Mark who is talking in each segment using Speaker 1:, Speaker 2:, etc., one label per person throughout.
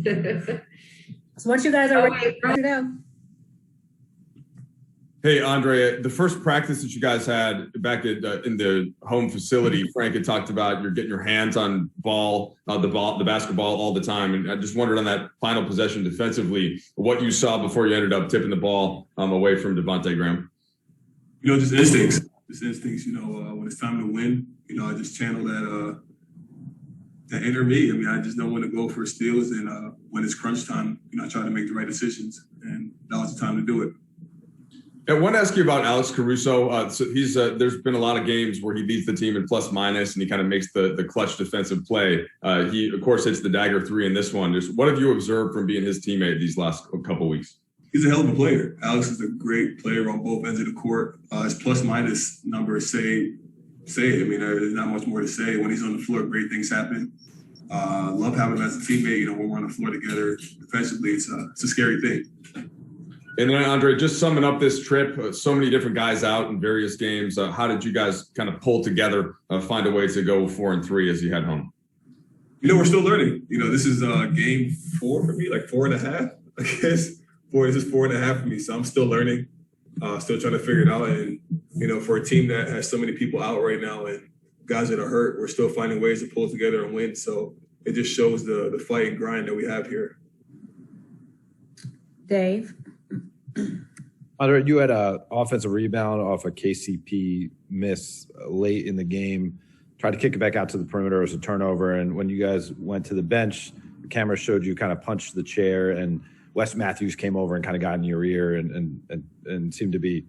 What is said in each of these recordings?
Speaker 1: So once you guys are ready to go.
Speaker 2: Hey, Andre, the first practice that you guys had back in the home facility, Frank had talked about you're getting your hands on the basketball all the time. And I just wondered on that final possession defensively, what you saw before you ended up tipping the ball away from Devontae Graham.
Speaker 3: Just instincts. When it's time to win, I just channel that inner me. I just know when to go for steals, and when it's crunch time, I try to make the right decisions, and that was the time to do it.
Speaker 2: I want to ask you about Alex Caruso. So he's there's been a lot of games where he leads the team in plus minus, and he kind of makes the clutch defensive play. He, of course, hits the dagger three in this one. What have you observed from being his teammate these last couple weeks?
Speaker 3: He's a hell of a player. Alex is a great player on both ends of the court. His plus minus numbers say it. There's not much more to say. When he's on the floor, great things happen. Love having him as a teammate. When we're on the floor together defensively, it's a scary thing.
Speaker 2: And then, Andre, just summing up this trip, so many different guys out in various games. How did you guys kind of pull together, find a way to go 4-3 as you head home?
Speaker 3: We're still learning. This is game 4 for me, like 4.5, I guess. This is 4.5 for me, so I'm still learning, still trying to figure it out. And, for a team that has so many people out right now and guys that are hurt, we're still finding ways to pull together and win. So it just shows the fight and grind that we have here.
Speaker 1: Dave?
Speaker 4: Andre, you had an offensive rebound off a KCP miss late in the game. Tried to kick it back out to the perimeter. It was a turnover. And when you guys went to the bench, the camera showed you kind of punched the chair, and Wes Matthews came over and kind of got in your ear and seemed to be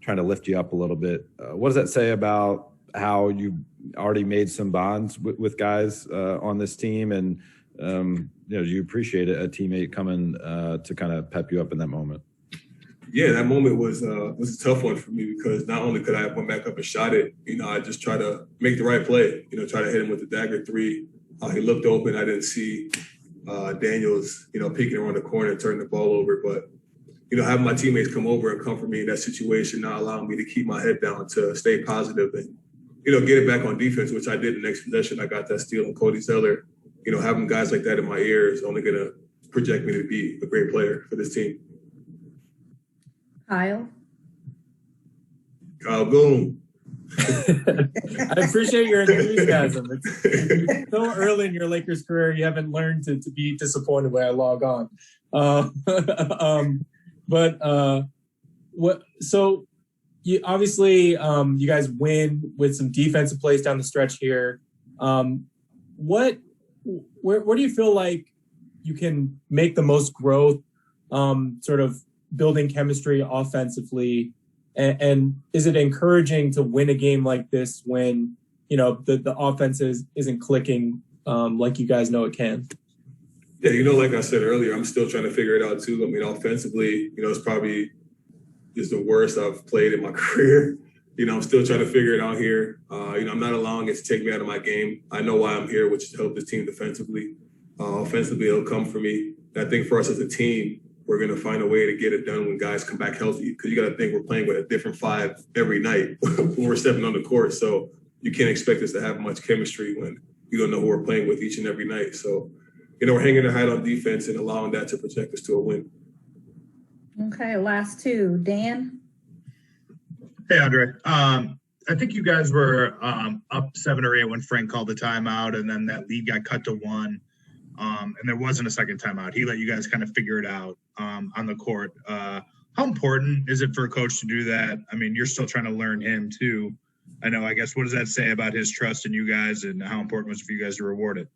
Speaker 4: trying to lift you up a little bit. What does that say about how you already made some bonds with guys on this team? And, do you appreciate a teammate coming to kind of pep you up in that moment?
Speaker 3: Yeah, that moment was a tough one for me because not only could I have went back up and shot it, I just try to make the right play, try to hit him with the dagger three. He looked open. I didn't see Daniels, peeking around the corner and turning the ball over. But, having my teammates come over and comfort me in that situation, not allowing me to keep my head down, to stay positive and, get it back on defense, which I did the next possession. I got that steal on Cody Zeller. Having guys like that in my ear is only going to project me to be a great player for this team.
Speaker 1: Kyle
Speaker 3: Boom.
Speaker 5: I appreciate your enthusiasm. It's so early in your Lakers career, you haven't learned to be disappointed when I log on. So you obviously you guys win with some defensive plays down the stretch here. Where do you feel like you can make the most growth, sort of building chemistry offensively? And is it encouraging to win a game like this when, the offense isn't clicking like you guys know it can?
Speaker 3: Yeah, like I said earlier, I'm still trying to figure it out too. Offensively, it's probably just the worst I've played in my career. I'm still trying to figure it out here. I'm not allowing it to take me out of my game. I know why I'm here, which is to help this team defensively. Offensively, it'll come for me. And I think for us as a team, we're going to find a way to get it done when guys come back healthy. Because you got to think we're playing with a different 5 every night when we're stepping on the court. So you can't expect us to have much chemistry when you don't know who we're playing with each and every night. So, we're hanging our hat on defense and allowing that to project us to a win.
Speaker 1: Okay, last 2. Dan?
Speaker 6: Hey, Andre. I think you guys were up 7 or 8 when Frank called the timeout, and then that lead got cut to 1. And there wasn't a second timeout. He let you guys kind of figure it out on the court. How important is it for a coach to do that? You're still trying to learn him too. I guess, what does that say about his trust in you guys, and how important was it for you guys to reward it?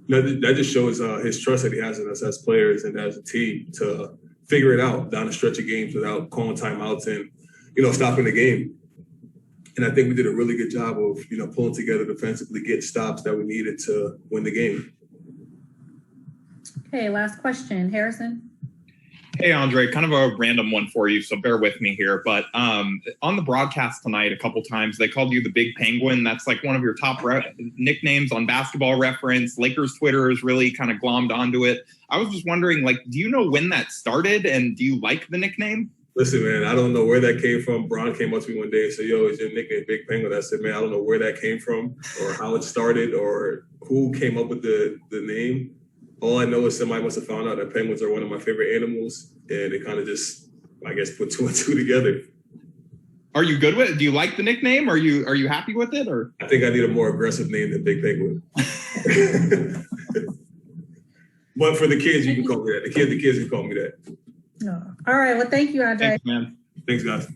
Speaker 3: That just shows his trust that he has in us as players and as a team to figure it out down a stretch of games without calling timeouts and, stopping the game. And I think we did a really good job of, pulling together defensively, getting stops that we needed to win the game.
Speaker 1: Okay, last question. Harrison?
Speaker 7: Hey, Andre, kind of a random one for you, so bear with me here. But on the broadcast tonight, a couple times, they called you the Big Penguin. That's like one of your top nicknames on Basketball Reference. Lakers Twitter has really kind of glommed onto it. I was just wondering, do you know when that started, and do you like the nickname?
Speaker 3: Listen, man, I don't know where that came from. Bron came up to me one day and said, "Yo, is your nickname Big Penguin?" I said, "Man, I don't know where that came from or how it started or who came up with the name. All I know is somebody must have found out that penguins are one of my favorite animals, and it kind of just, I guess, put two and two together.
Speaker 7: Are you good with it? Do you like the nickname? Are you happy with it? Or
Speaker 3: I think I need a more aggressive name than Big Penguin. But for the kids, you can call me that. The kids can call me that.
Speaker 1: No. All right. Well, thank you, Andre.
Speaker 7: thanks, man.
Speaker 3: Thanks, guys.